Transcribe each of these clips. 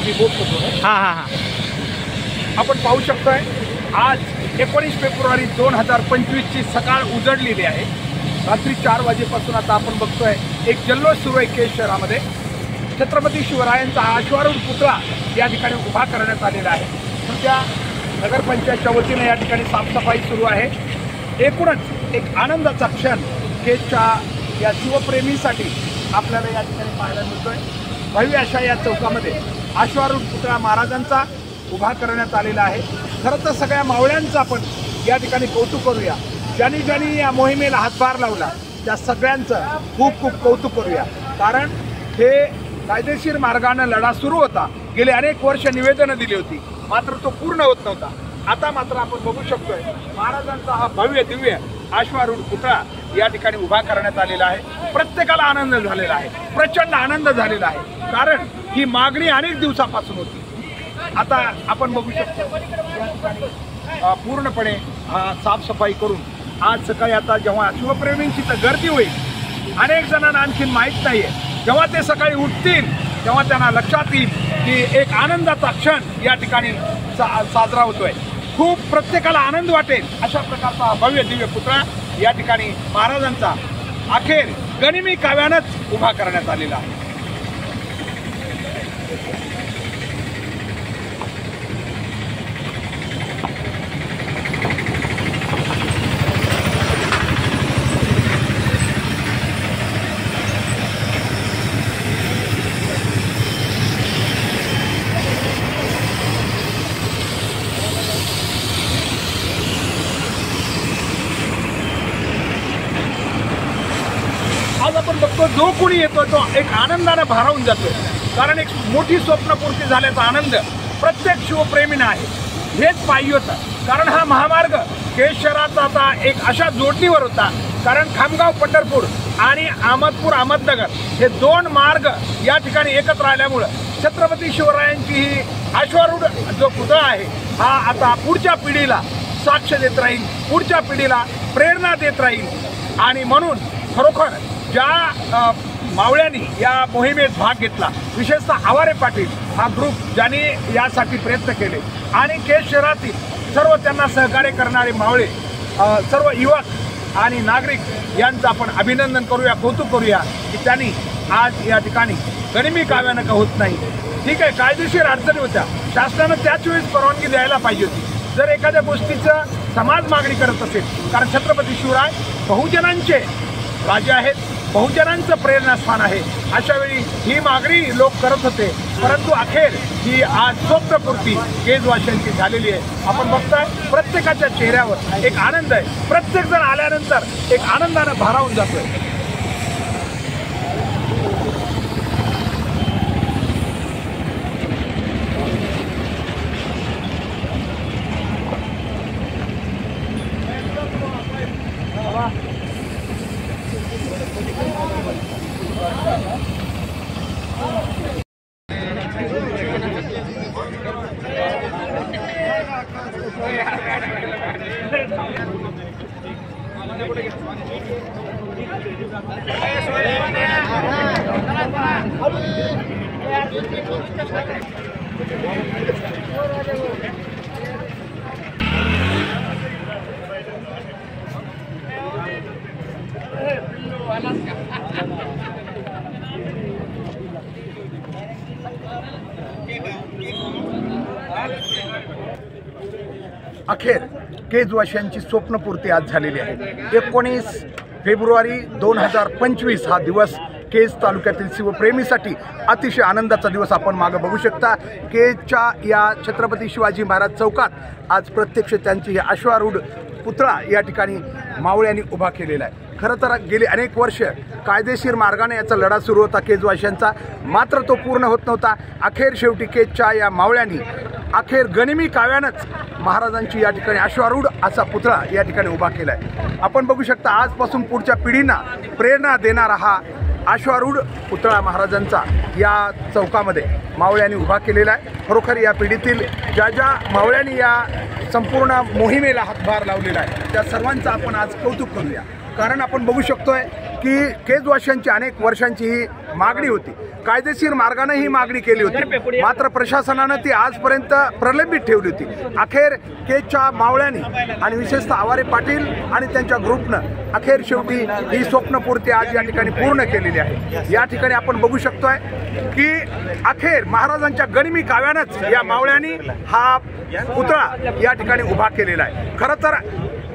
मी बोलतो. हां हां हां. आपण पाहू शकतोय आज 19 फेब्रुवारी 2025ची सकाळ उजडलेली आहे. रात्री 4 वाजेपासून आता आपण बघतोय एक जल्लोष सुरू आहे केज शहरामध्ये. छत्रपती शिवरायांचा अश्वारूढ पुतळा या ठिकाणी उभा करण्यात आलेला आहे. त्या नगरपंचायतच्या वतीने या ठिकाणी साफसफाई सुरू आहे. एकूणच एक आनंदाचा क्षण केजच्या या शिवप्रेमीसाठी आपल्याला या ठिकाणी पाहायला मिळतोय. भव्य अशा या चौकामध्ये अश्वारूढ पुतळा महाराजांचा उभा करण्यात आलेला आहे. खरं तर सगळ्या मावळ्यांचं आपण या ठिकाणी कौतुक करूया. ज्यांनी ज्यांनी या मोहिमेला हातभार लावला त्या सगळ्यांचं खूप खूप कौतुक करूया. कारण हे कायदेशीर मार्गाने लढा सुरू होता. गेले अनेक वर्ष निवेदनं दिली होती, मात्र तो पूर्ण होत नव्हता. आता मात्र आपण बघू शकतोय महाराजांचा हा भव्य दिव्य अश्वारूढ पुतळा या ठिकाणी उभा करण्यात आलेला आहे. प्रत्येकाला आनंद झालेला आहे, प्रचंड आनंद झालेला आहे. कारण ही मागणी अनेक दिवसापासून होती. आता आपण बघू शकतो या ठिकाणी पूर्णपणे साफसफाई करून आज सकाळी आता जेव्हा शिवप्रेमींची तर गर्दी होईल, अनेक जणांना आणखीन माहीत नाही आहे. जेव्हा ते सकाळी उठतील तेव्हा त्यांना लक्षात येईल की एक आनंदाचा क्षण या ठिकाणी साजरा होतोय. खूप प्रत्येकाला आनंद वाटेल अशा प्रकारचा भव्य दिव्य पुतळा या ठिकाणी महाराजांचा अखेर गनिमी काव्यानंच उभा करण्यात आलेला आहे. आज आपण बघतो जो कोणी येतो तो एक आनंदाने भारावून जातो. कारण एक मोठी स्वप्नपूर्ती झाल्याचा आनंद प्रत्येक शिवप्रेमीने आहे. हेच पाहिजे होतं. कारण हा महामार्ग केज शहराचा आता एक अशा जोडणीवर होता. कारण खामगाव पंढरपूर आणि अहमदपूर अहमदनगर हे दोन मार्ग या ठिकाणी एकत्र आल्यामुळं छत्रपती शिवरायांची ही अश्वारूढ जो पुतळा आहे हा आता पुढच्या पिढीला साक्ष देत राहील, पुढच्या पिढीला प्रेरणा देत राहील. आणि म्हणून खरोखर ज्या मावळ्यांनी या मोहिमेत भाग घेतला, विशेषतः आवारे पाटील हा ग्रुप ज्यांनी यासाठी प्रयत्न केले आणि केज शहरातील सर्व त्यांना सहकार्य करणारे मावळे, सर्व युवक आणि नागरिक यांचं आपण अभिनंदन करूया, कौतुक करूया की त्यांनी आज या ठिकाणी गनिमी काव्यानं का होत नाही. ठीक आहे, कायदेशीर अडचणी होत्या, शासनानं त्याच वेळेस परवानगी द्यायला पाहिजे होती. जर एखाद्या गोष्टीचं समाज मागणी करत असेल, कारण छत्रपती शिवराय बहुजनांचे राजे आहेत, बहुजनांचं प्रेरणास्थान आहे, अशा वेळी ही मागणी लोक करत होते. परंतु अखेर ही आज स्वप्नपूर्ती केजवासियांची झालेली आहे. आपण बघताय प्रत्येकाच्या चेहऱ्यावर एक आनंद आहे. प्रत्येक जण आल्यानंतर एक आनंदानं भारावून जातोय. अखेर केजवासियांची स्वप्नपूर्ती आज झालेली आहे. 19 फेब्रुवारी 2025 हा दिवस केज तालुक्यातील शिवप्रेमीसाठी अतिशय आनंदाचा दिवस आपण मागे बघू शकता. केजच्या या छत्रपती शिवाजी महाराज चौकात आज प्रत्यक्ष त्यांची ही अश्वारूढ पुतळा या ठिकाणी मावळ्यांनी उभा केलेला आहे. खरं तर गेली अनेक वर्ष कायदेशीर मार्गाने याचा लढा सुरू होता केजवासियांचा, मात्र तो पूर्ण होत नव्हता. अखेर शेवटी केजच्या या मावळ्यांनी अखेर गनिमी काव्यानंच महाराजांची या ठिकाणी अश्वारूढ असा पुतळा या ठिकाणी उभा केला आहे. आपण बघू शकता आजपासून पुढच्या पिढींना प्रेरणा देणारा हा अश्वारूढ पुतळा महाराजांचा या चौकामध्ये मावळ्यांनी उभा केलेला आहे. खरोखर या पिढीतील ज्या ज्या मावळ्यांनी या संपूर्ण मोहिमेला हातभार लावलेला आहे त्या सर्वांचं आपण आज कौतुक करूया. कारण आपण बघू शकतोय की केजवाशांची अनेक वर्षांची ही मागणी होती, कायदेशीर मार्गाने ही मागणी केली होती, मात्र प्रशासनानं ती आजपर्यंत प्रलंबित ठेवली होती. अखेर केजच्या मावळ्यांनी आणि विशेषतः आवारे पाटील आणि त्यांच्या ग्रुपनं अखेर शेवटी ही स्वप्नपूर्ती आज या ठिकाणी पूर्ण केलेली आहे. या ठिकाणी आपण बघू शकतोय की अखेर महाराजांच्या गनिमी काव्यानंच या मावळ्यांनी हा पुतळा या ठिकाणी उभा केलेला आहे. खरं तर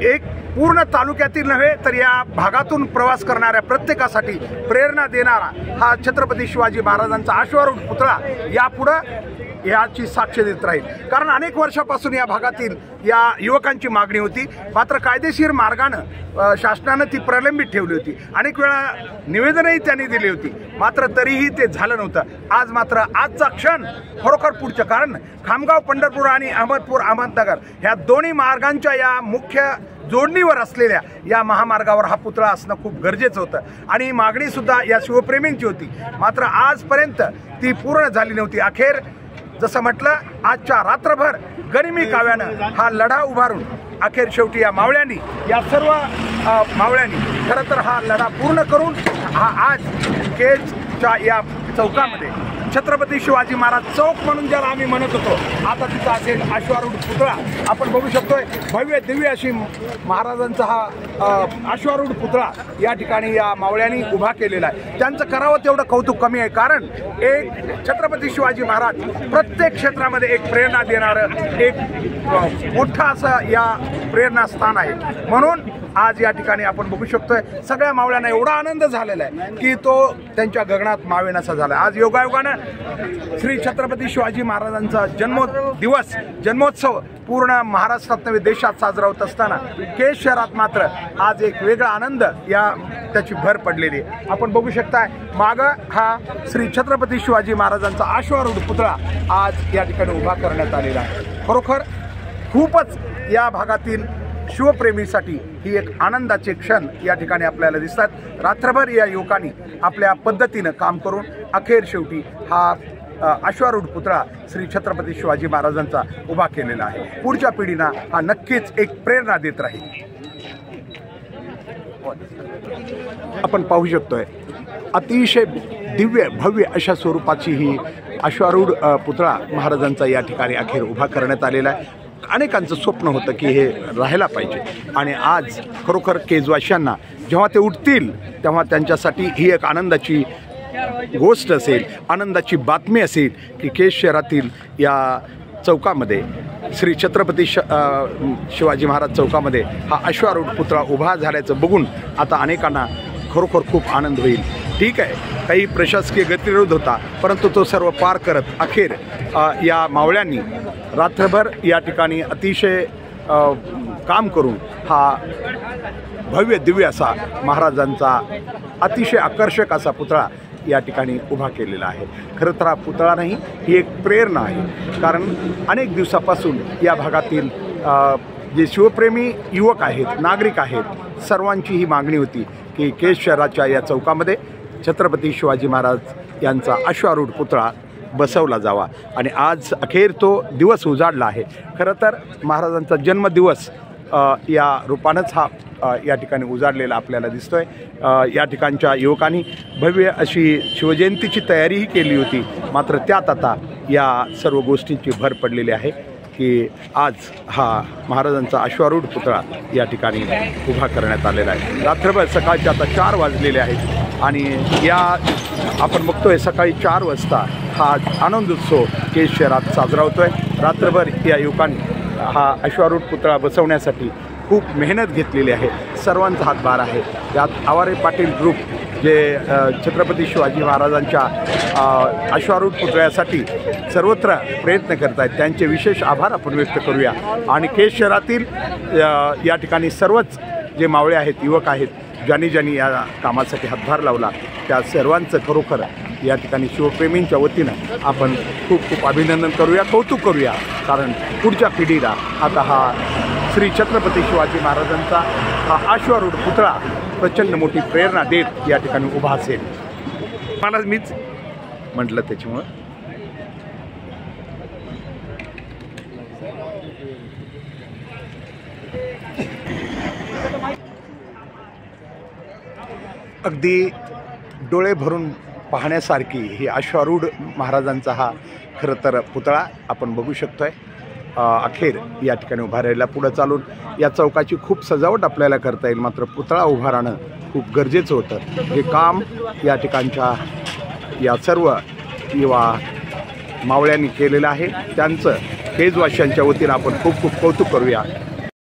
एक पूर्ण तालुक्यातील नव्हे तर या भागातून प्रवास करणाऱ्या प्रत्येकासाठी प्रेरणा देणारा हा छत्रपती शिवाजी महाराजांचा अश्वारूढ पुतळा यापुढं याची साक्ष देत राहील. कारण अनेक वर्षापासून या भागातील या युवकांची मागणी होती, मात्र कायदेशीर मार्गानं शासनानं ती प्रलंबित ठेवली होती. अनेक वेळा निवेदनही त्यांनी दिली होती, मात्र तरीही ते झालं नव्हतं. आज मात्र आजचा क्षण खरोखर पुढचं, कारण खामगाव पंढरपूर आणि अहमदपूर अहमदनगर ह्या दोन्ही मार्गांच्या या मुख्य जोडणीवर असलेल्या या महामार्गावर हा पुतळा असणं खूप गरजेचं होतं आणि मागणी सुद्धा या शिवप्रेमींची होती, मात्र आजपर्यंत ती पूर्ण झाली नव्हती. अखेर जसं म्हटलं, आजच्या रात्रभर गनिमी काव्यानं हा लढा उभारून अखेर शेवटी या मावळ्यांनी, या सर्व मावळ्यांनी खरं तर हा लढा पूर्ण करून हा आज केजच्या या चौकामध्ये छत्रपती शिवाजी महाराज चौक म्हणून ज्याला आम्ही म्हणत होतो, आता तिथं असेल अश्वारूढ पुतळा. आपण बघू शकतोय भव्य दिव्य अशी महाराजांचा हा अश्वारूढ पुतळा या ठिकाणी या मावळ्यांनी उभा केलेला आहे. त्यांचं करावं तेवढं कौतुक कमी आहे, कारण एक छत्रपती शिवाजी महाराज प्रत्येक क्षेत्रामध्ये एक प्रेरणा देणारं एक मोठं असं या प्रेरणास्थान आहे. म्हणून आज या ठिकाणी आपण बघू शकतोय सगळ्या मावळ्यांना एवढा आनंद झालेला आहे की तो त्यांच्या गगनात मावेनासा झाला. आज योगायोगानं श्री छत्रपती शिवाजी महाराजांचा जन्मोत्सव पूर्ण महाराष्ट्रात नव्हे देशात साजरा होत असताना केज शहरात मात्र आज एक वेगळा आनंद त्याची भर पडलेली आहे. आपण बघू शकताय मागं हा श्री छत्रपती शिवाजी महाराजांचा अश्वारूढ पुतळा आज या ठिकाणी उभा करण्यात आलेला आहे. खरोखर खूपच या भागातील शिवप्रेमीसाठी ही एक आनंदाचे क्षण या ठिकाणी आपल्याला दिसतात. रात्रभर या युवकांनी आपल्या पद्धतीनं काम करून अखेर शेवटी हा अश्वारूढ पुतळा श्री छत्रपती शिवाजी महाराजांचा उभा केलेला आहे. पुढच्या पिढींना हा नक्कीच एक प्रेरणा देत राहील. आपण पाहू शकतोय अतिशय दिव्य भव्य अशा स्वरूपाची ही अश्वारूढ पुतळा महाराजांचा या ठिकाणी अखेर उभा करण्यात आलेला आहे. अनेकांचं स्वप्न होतं की हे राहायला पाहिजे आणि आज खरोखर केजवाशांना जेव्हा ते उठतील तेव्हा त्यांच्यासाठी ही एक आनंदाची गोष्ट असेल, आनंदाची बातमी असेल की केज शहरातील या चौकामध्ये श्री छत्रपती शिवाजी महाराज चौकामध्ये हा अश्वारूढ पुतळा उभा झाल्याचं बघून आता अनेकांना खरोखर खूप आनंद होईल. ठीक आहे, काही प्रशासकीय गतिरोध होता, परंतु तो सर्व पार करत अखेर या मावळ्यांनी रात्रभर या ठिकाणी अतिशय काम करून हा भव्य दिव्य असा महाराजांचा अतिशय आकर्षक असा पुतळा या ठिकाणी उभा केलेला आहे. खरं तर हा पुतळा नाही, ही एक प्रेरणा आहे, कारण अनेक दिवसापासून या भागातील जे शिवप्रेमी युवक आहेत, नागरिक आहेत, सर्वांची ही मागणी होती की केज शहराच्या या चौकामध्ये छत्रपती शिवाजी महाराज यांचा अश्वारूढ पुतळा बसवला जावा आणि आज अखेर तो दिवस उजाडला आहे. खरं तर महाराजांचा जन्मदिवस या रूपानंच हा या ठिकाणी उजाडलेला आपल्याला दिसतोय. या ठिकाणच्या युवकांनी भव्य अशी शिवजयंतीची तयारीही केली होती, मात्र त्यात आता या सर्व गोष्टींची भर पडलेली आहे की आज हा महाराजांचा अश्वारूढ पुतळा या ठिकाणी उभा करण्यात आलेला आहे. रात्रभर सकाळचे आता 4 वाजलेले आहेत आणि या आपण बघतोय सकाळी 4 वाजता हा आनंदोत्सव केज शहरात साजरा होतोय. रात्रभर या युवकांनी हा अश्वारूढ पुतळा बसवण्यासाठी खूप मेहनत घेतलेली आहे, सर्वांचा हातभार आहे. यात आवारे पाटील ग्रुप जे छत्रपती शिवाजी महाराजांच्या अश्वारूढ पुतळ्यासाठी सर्वत्र प्रयत्न करत आहेत, त्यांचे विशेष आभार आपण व्यक्त करूया. आणि केज शहरातील या ठिकाणी सर्वच जे मावळे आहेत, युवक आहेत, ज्यांनी या कामासाठी हातभार लावला, त्या सर्वांचं खरोखर या ठिकाणी शिवप्रेमींच्या वतीनं आपण खूप खूप अभिनंदन करूया, कौतुक करूया. कारण पुढच्या पिढीला आता हा श्री छत्रपती शिवाजी महाराजांचा हा अश्वारूढ पुतळा प्रचंड मोठी प्रेरणा देत या ठिकाणी उभा असेल. मला मीच म्हटलं त्याच्यामुळं अगदी डोळे भरून पाहण्यासारखी ही अश्वारूढ महाराजांचा हा खरं तर पुतळा आपण बघू शकतो आहे. अखेर या ठिकाणी उभा राहिला. पुढं चालून या चौकाची खूप सजावट आपल्याला करता येईल, मात्र पुतळा उभा राहणं खूप गरजेचं होतं. हे काम या ठिकाणच्या या सर्व युवा मावळ्यांनी केलेलं आहे. त्यांचं केजवाशांच्या वतीनं आपण खूप खूप कौतुक करूया.